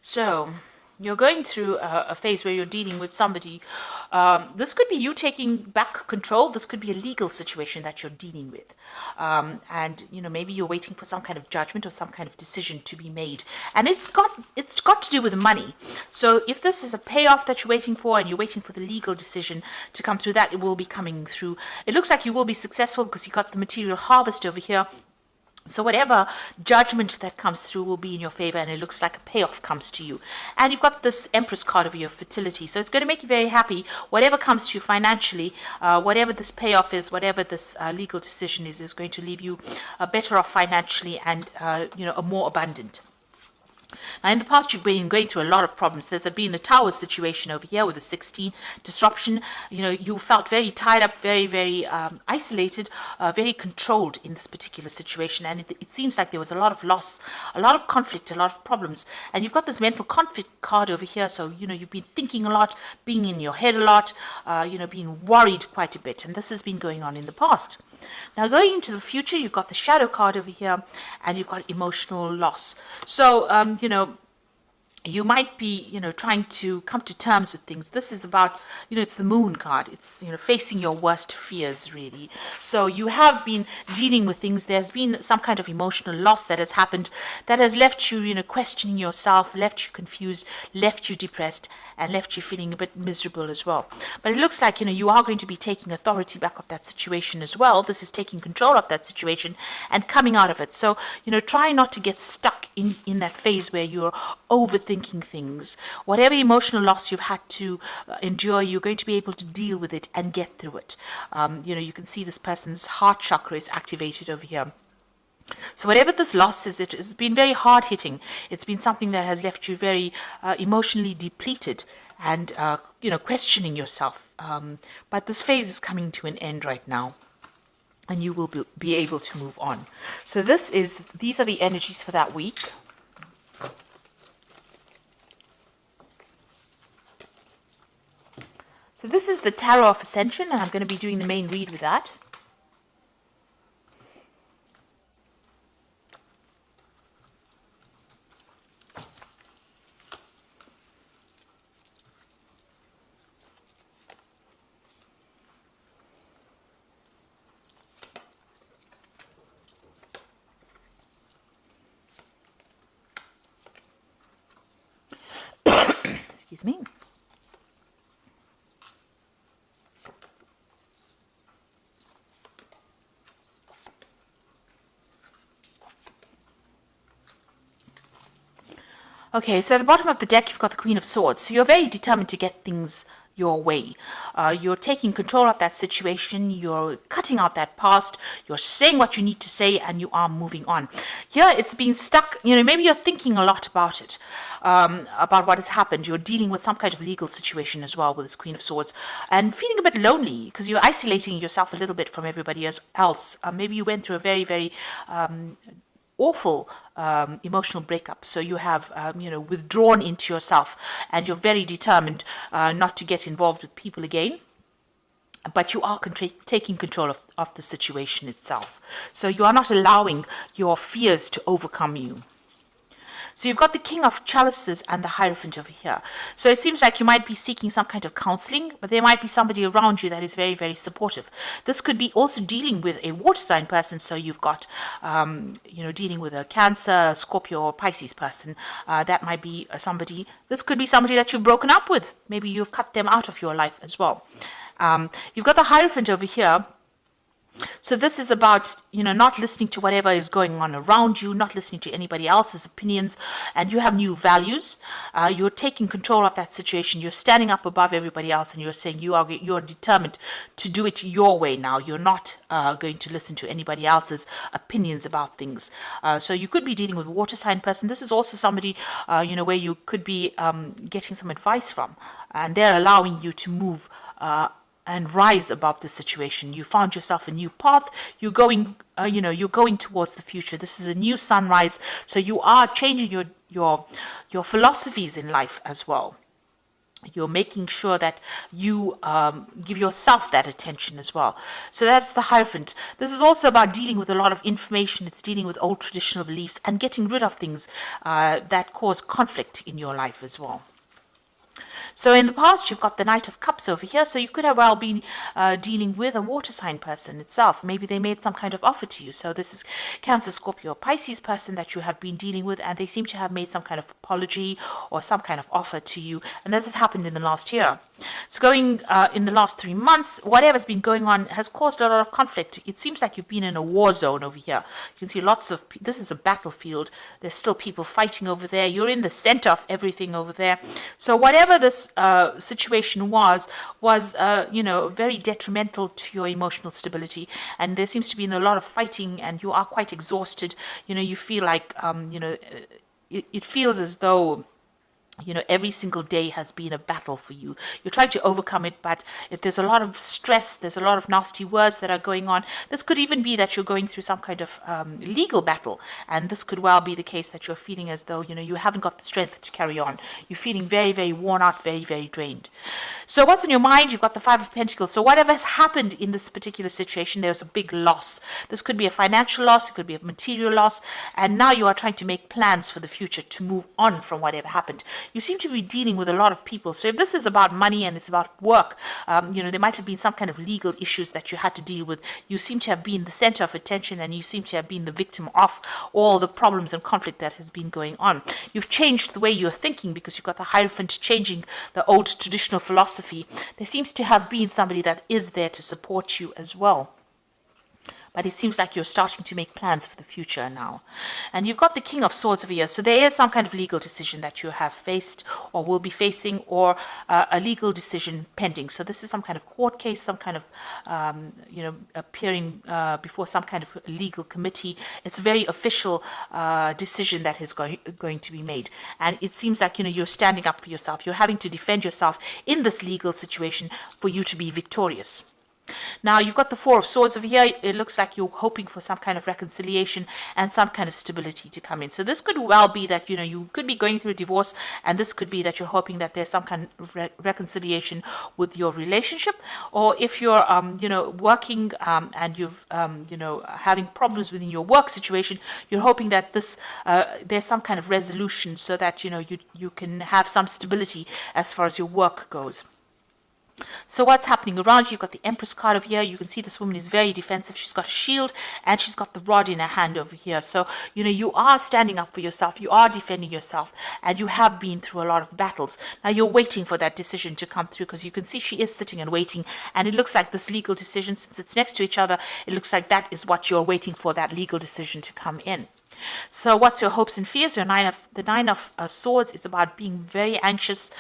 So you're going through a phase where you're dealing with somebody. This could be you taking back control. This could be a legal situation that you're dealing with. And, maybe you're waiting for some kind of judgment or some kind of decision to be made. And it's got to do with money. So if this is a payoff that you're waiting for and you're waiting for the legal decision to come through, that it will be coming through. It looks like you will be successful because you got the material harvest over here. So whatever judgment that comes through will be in your favor, and it looks like a payoff comes to you. And you've got this Empress card over your fertility. So it's going to make you very happy. Whatever comes to you financially, whatever this payoff is, whatever this legal decision is going to leave you better off financially and, a more abundant. Now, in the past, you've been going through a lot of problems. There's been a tower situation over here with a 16 disruption. You felt very tied up, very, very isolated, very controlled in this particular situation. And it seems like there was a lot of loss, a lot of conflict, a lot of problems. And you've got this mental conflict card over here. So, you've been thinking a lot, being in your head a lot, being worried quite a bit. And this has been going on in the past. Now, going into the future, you've got the shadow card over here, and you've got emotional loss. So, you might be, trying to come to terms with things. This is about, it's the moon card. It's, facing your worst fears, really. So you have been dealing with things. There's been some kind of emotional loss that has happened that has left you, questioning yourself, left you confused, left you depressed, and left you feeling a bit miserable as well. But it looks like, you are going to be taking authority back of that situation as well. This is taking control of that situation and coming out of it. So, try not to get stuck in that phase where you're overthinking things. Whatever emotional loss you've had to endure, you're going to be able to deal with it and get through it. You can see this person's heart chakra is activated over here. So whatever this loss is, it has been very hard-hitting. It's been something that has left you very emotionally depleted and, questioning yourself. But this phase is coming to an end right now, and you will be able to move on. So these are the energies for that week. So this is the Tarot of Ascension, and I'm going to be doing the main read with that. Excuse me. Okay, so at the bottom of the deck, you've got the Queen of Swords. So you're very determined to get things your way. You're taking control of that situation. You're cutting out that past. You're saying what you need to say, and you are moving on. Here, it's been stuck. Maybe you're thinking a lot about it, about what has happened. You're dealing with some kind of legal situation as well with this Queen of Swords, and feeling a bit lonely because you're isolating yourself a little bit from everybody else. Maybe you went through a very, very awful emotional breakup. So you have, withdrawn into yourself, and you're very determined not to get involved with people again. But you are taking control of the situation itself. So you are not allowing your fears to overcome you. So you've got the King of Chalices and the Hierophant over here. So it seems like you might be seeking some kind of counseling, but there might be somebody around you that is very, very supportive. This could be also dealing with a water sign person. So you've got, dealing with a Cancer, Scorpio, or Pisces person. That might be somebody. This could be somebody that you've broken up with. Maybe you've cut them out of your life as well. You've got the Hierophant over here. So this is about, not listening to whatever is going on around you, not listening to anybody else's opinions, and you have new values. You're taking control of that situation. You're standing up above everybody else, and you're saying you're determined to do it your way now. You're not going to listen to anybody else's opinions about things. So you could be dealing with a water sign person. This is also somebody, where you could be getting some advice from, and they're allowing you to move and rise above the situation. You found yourself a new path. You're going, you're going towards the future. This is a new sunrise. So you are changing your philosophies in life as well. You're making sure that you give yourself that attention as well. So that's the Hierophant. This is also about dealing with a lot of information. It's dealing with old traditional beliefs and getting rid of things that cause conflict in your life as well. So in the past, you've got the Knight of Cups over here. So you could have well been dealing with a water sign person itself. Maybe they made some kind of offer to you. So this is Cancer, Scorpio, Pisces person that you have been dealing with, and they seem to have made some kind of apology or some kind of offer to you. And this has happened in the last year. So going in the last 3 months, whatever's been going on has caused a lot of conflict. It seems like you've been in a war zone over here. You can see lots of, this is a battlefield. There's still people fighting over there. You're in the center of everything over there. So whatever this situation was very detrimental to your emotional stability. And there seems to be a lot of fighting, and you are quite exhausted. You feel like, it feels as though every single day has been a battle for you. You're trying to overcome it, but there's a lot of stress, there's a lot of nasty words that are going on. This could even be that you're going through some kind of legal battle, and this could well be the case that you're feeling as though, you haven't got the strength to carry on. You're feeling very, very worn out, very, very drained. So what's in your mind? You've got the Five of Pentacles. So whatever has happened in this particular situation, there's a big loss. This could be a financial loss, it could be a material loss, and now you are trying to make plans for the future to move on from whatever happened. You seem to be dealing with a lot of people. So if this is about money and it's about work, there might have been some kind of legal issues that you had to deal with. You seem to have been the center of attention, and you seem to have been the victim of all the problems and conflict that has been going on. You've changed the way you're thinking because you've got the Hierophant changing the old traditional philosophy. There seems to have been somebody that is there to support you as well. But it seems like you're starting to make plans for the future now. And you've got the King of Swords over here. So there is some kind of legal decision that you have faced or will be facing, or a legal decision pending. So this is some kind of court case, some kind of, appearing before some kind of legal committee. It's a very official decision that is going to be made. And it seems like, you're standing up for yourself. You're having to defend yourself in this legal situation for you to be victorious. Now, you've got the Four of Swords over here. It looks like you're hoping for some kind of reconciliation and some kind of stability to come in. So this could well be that, you could be going through a divorce, and this could be that you're hoping that there's some kind of reconciliation with your relationship. Or if you're, working and you've, having problems within your work situation, you're hoping that this, there's some kind of resolution so that, you can have some stability as far as your work goes. So what's happening around you? You've got the Empress card over here. You can see this woman is very defensive. She's got a shield and she's got the rod in her hand over here. So, you are standing up for yourself. You are defending yourself, and you have been through a lot of battles. Now you're waiting for that decision to come through, because you can see she is sitting and waiting. And it looks like this legal decision, since it's next to each other, it looks like that is what you're waiting for, that legal decision to come in. So what's your hopes and fears? The Nine of Swords is about being very anxious.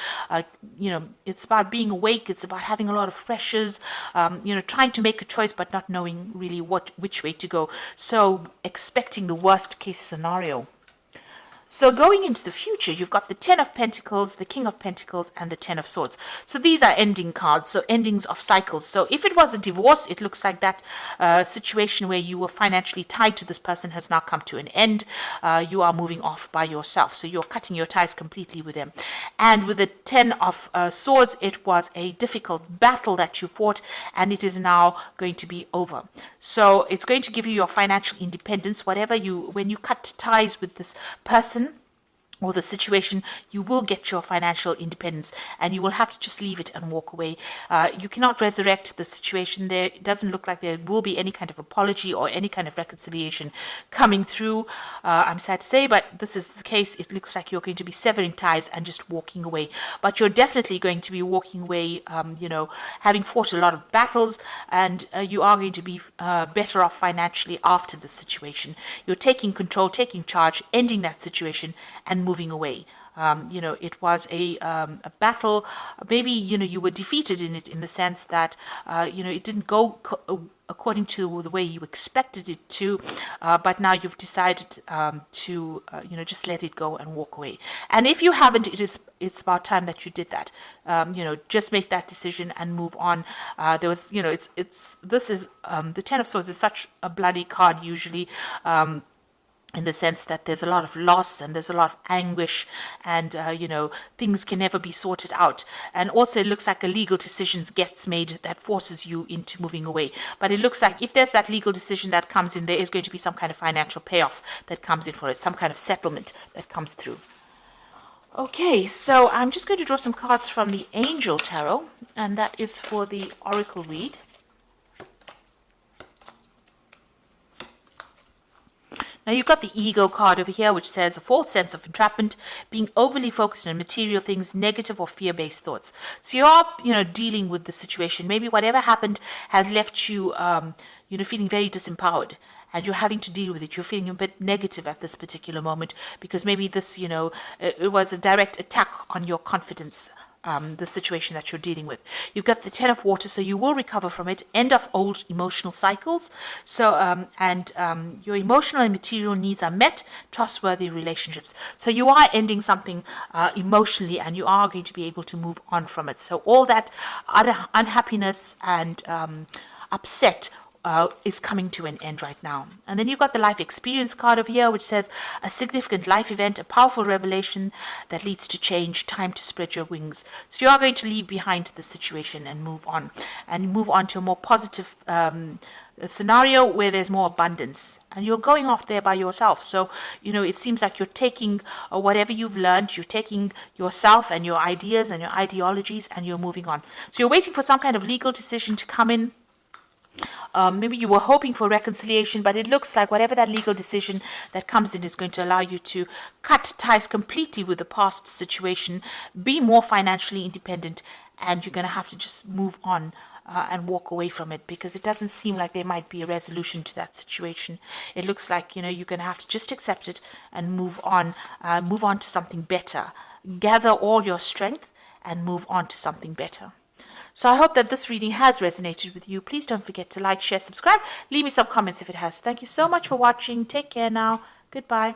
It's about being awake. It's about having a lot of pressures, trying to make a choice but not knowing really which way to go. So expecting the worst case scenario. So going into the future, you've got the Ten of Pentacles, the King of Pentacles, and the Ten of Swords. So these are ending cards, so endings of cycles. So if it was a divorce, it looks like that situation where you were financially tied to this person has now come to an end. You are moving off by yourself. So you're cutting your ties completely with them. And with the Ten of Swords, it was a difficult battle that you fought, and it is now going to be over. So it's going to give you your financial independence. When you cut ties with this person or the situation, you will get your financial independence, and you will have to just leave it and walk away. You cannot resurrect the situation there. It doesn't look like there will be any kind of apology or any kind of reconciliation coming through. I'm sad to say, but this is the case. It looks like you're going to be severing ties and just walking away. But you're definitely going to be walking away, having fought a lot of battles, and you are going to be better off financially after this situation. You're taking control, taking charge, ending that situation, and moving away. It was a battle. Maybe, you were defeated in it, in the sense that, it didn't go according to the way you expected it to, but now you've decided to, just let it go and walk away. And if you haven't, it's about time that you did that. Just make that decision and move on. The Ten of Swords is such a bloody card usually. in the sense that there's a lot of loss and there's a lot of anguish, and things can never be sorted out. And also it looks like a legal decision gets made that forces you into moving away. But it looks like if there's that legal decision that comes in, there is going to be some kind of financial payoff that comes in for it, some kind of settlement that comes through. Okay, so I'm just going to draw some cards from the Angel Tarot, and that is for the Oracle read. Now you've got the Ego card over here, which says a false sense of entrapment, being overly focused on material things, negative or fear-based thoughts. So you are, dealing with the situation. Maybe whatever happened has left you, feeling very disempowered, and you're having to deal with it. You're feeling a bit negative at this particular moment because maybe this, it was a direct attack on your confidence. The situation that you're dealing with. You've got the Ten of Water, so you will recover from it. End of old emotional cycles. So, your emotional and material needs are met. Trustworthy relationships. So you are ending something emotionally, and you are going to be able to move on from it. So all that unhappiness and upset is coming to an end right now. And then you've got the life experience card over here, which says a significant life event, a powerful revelation that leads to change, time to spread your wings. So you are going to leave behind the situation and move on to a more positive scenario where there's more abundance, and you're going off there by yourself. So it seems like you're taking whatever you've learned, you're taking yourself and your ideas and your ideologies, and you're moving on. So you're waiting for some kind of legal decision to come in. Maybe you were hoping for reconciliation, but it looks like whatever that legal decision that comes in is going to allow you to cut ties completely with the past situation, be more financially independent, and you're going to have to just move on and walk away from it, because it doesn't seem like there might be a resolution to that situation. It looks like you're going to have to just accept it and move on to something better. Gather all your strength and move on to something better. So I hope that this reading has resonated with you. Please don't forget to like, share, subscribe. Leave me some comments if it has. Thank you so much for watching. Take care now. Goodbye.